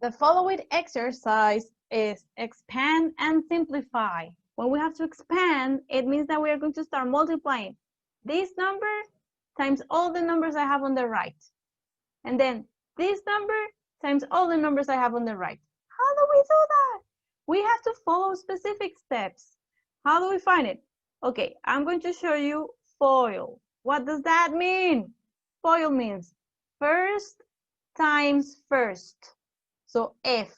The following exercise is expand and simplify. When we have to expand, it means that we are going to start multiplying this number times all the numbers I have on the right. And then this number times all the numbers I have on the right. How do we do that? We have to follow specific steps. How do we find it? Okay, I'm going to show you FOIL. What does that mean? FOIL means first times first. So F,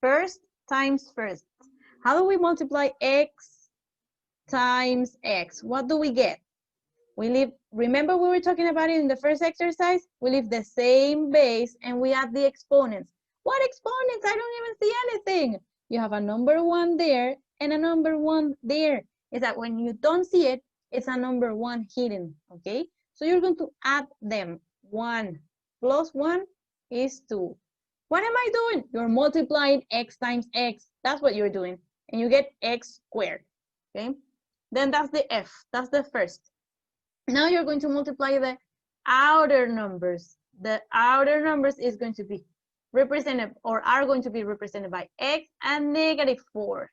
first times first. How do we multiply x times x? What do we get? We leave, remember we were talking about it in the first exercise? We leave the same base and we add the exponents. What exponents? I don't even see anything. You have a number 1 there and a number 1 there. Is that when you don't see it, it's a number 1 hidden, okay? So you're going to add them. 1 plus 1 is 2. What am I doing? You're multiplying x times x. That's what you're doing. And you get x squared, okay? Then that's the F, that's the first. Now you're going to multiply the outer numbers. The outer numbers is going to be represented or are going to be represented by x and -4.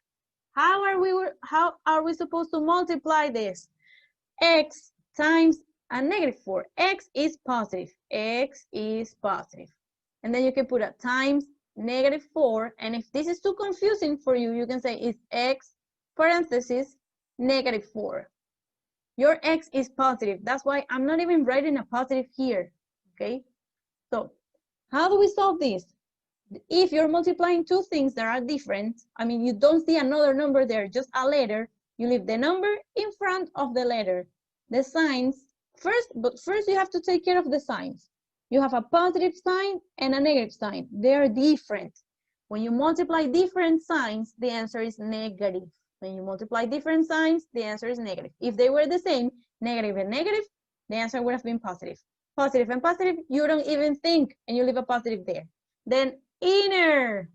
How are we supposed to multiply this? X times a -4. X is positive. X is positive. And then you can put a times -4. And if this is too confusing for you, you can say it's x parenthesis -4. Your x is positive. That's why I'm not even writing a positive here, okay? So how do we solve this? If you're multiplying two things that are different, I mean, you don't see another number there, just a letter, you leave the number in front of the letter. The signs, first you have to take care of the signs. You have a positive sign and a negative sign. They are different. When you multiply different signs, the answer is negative. When you multiply different signs, the answer is negative. If they were the same, negative and negative, the answer would have been positive. Positive and positive, you don't even think, and you leave a positive there. Then inner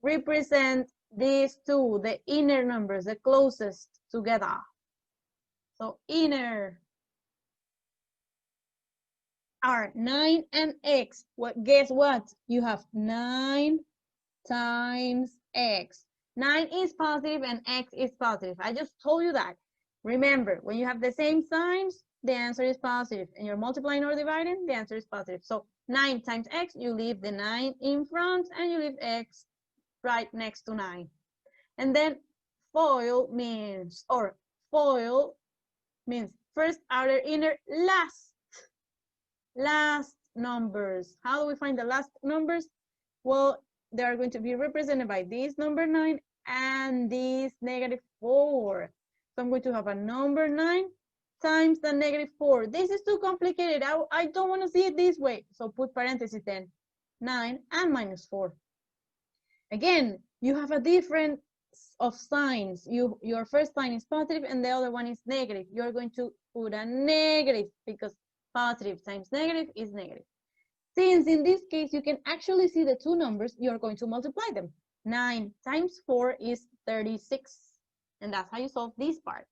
represent these two, the inner numbers, the closest together. So inner are 9 and x. Guess what? You have 9 times x. 9 is positive and x is positive. I just told you that. Remember, when you have the same signs, the answer is positive. And you're multiplying or dividing, the answer is positive. So 9 times x, you leave the 9 in front and you leave x right next to 9. And then FOIL means first, outer, inner, last numbers. How do we find the last numbers? Well, they are going to be represented by this number 9 and this -4. So I'm going to have a number 9 times the -4. This is too complicated. I don't want to see it this way. So put parentheses then. 9 and -4. Again, you have a difference of signs. Your first sign is positive and the other one is negative. You're going to put a negative because positive times negative is negative. Since in this case, you can actually see the two numbers, you're going to multiply them. 9 times 4 is 36. And that's how you solve this part.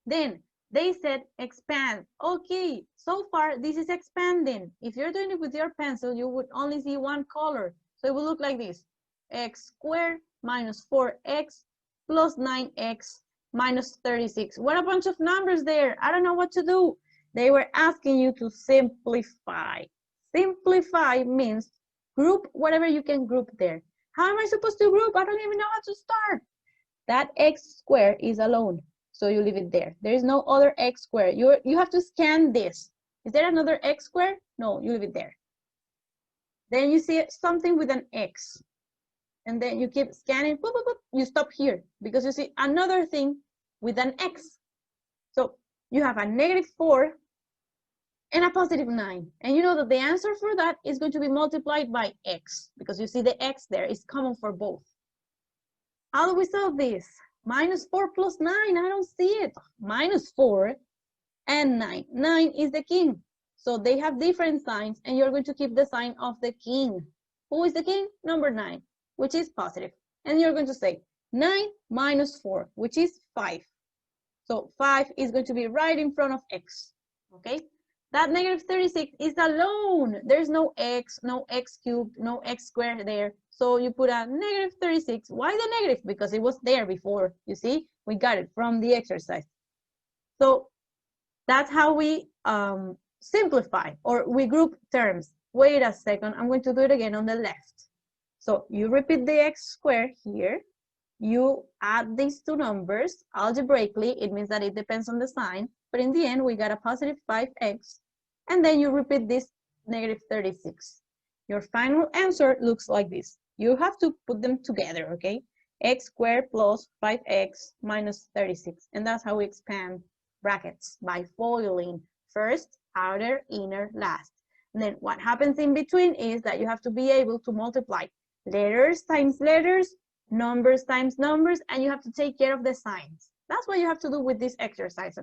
Then they said expand. Okay, so far this is expanding. If you're doing it with your pencil, you would only see one color. So it will look like this. X squared minus 4x plus 9x minus 36. What a bunch of numbers there. I don't know what to do. They were asking you to simplify. Simplify means group whatever you can group there. How am I supposed to group? I don't even know how to start. That x squared is alone, so you leave it there. There is no other x squared. You have to scan this. Is there another x squared? No, you leave it there. Then you see something with an x. And then you keep scanning, boop, boop, boop. You stop here because you see another thing with an x. So you have a -4 and a +9. And you know that the answer for that is going to be multiplied by x because you see the x there is common for both. How do we solve this? -4 plus 9, I don't see it. -4 and 9. 9 is the king. So they have different signs and you're going to keep the sign of the king. Who is the king? Number 9, which is positive. And you're going to say 9 minus 4, which is 5. So 5 is going to be right in front of x, okay? That negative 36 is alone. There's no x, no x cubed, no x squared there. So you put a negative 36. Why the negative? Because it was there before. You see, we got it from the exercise. So that's how we simplify, or we group terms. Wait a second, I'm going to do it again on the left. So you repeat the x squared here. You add these two numbers algebraically. It means that it depends on the sign. But in the end, we got a positive 5x. And then you repeat this negative 36. Your final answer looks like this. You have to put them together, okay? X squared plus 5x minus 36. And that's how we expand brackets, by foiling first, outer, inner, last. And then what happens in between is that you have to be able to multiply letters times letters, numbers times numbers, and you have to take care of the signs. That's what you have to do with this exercise.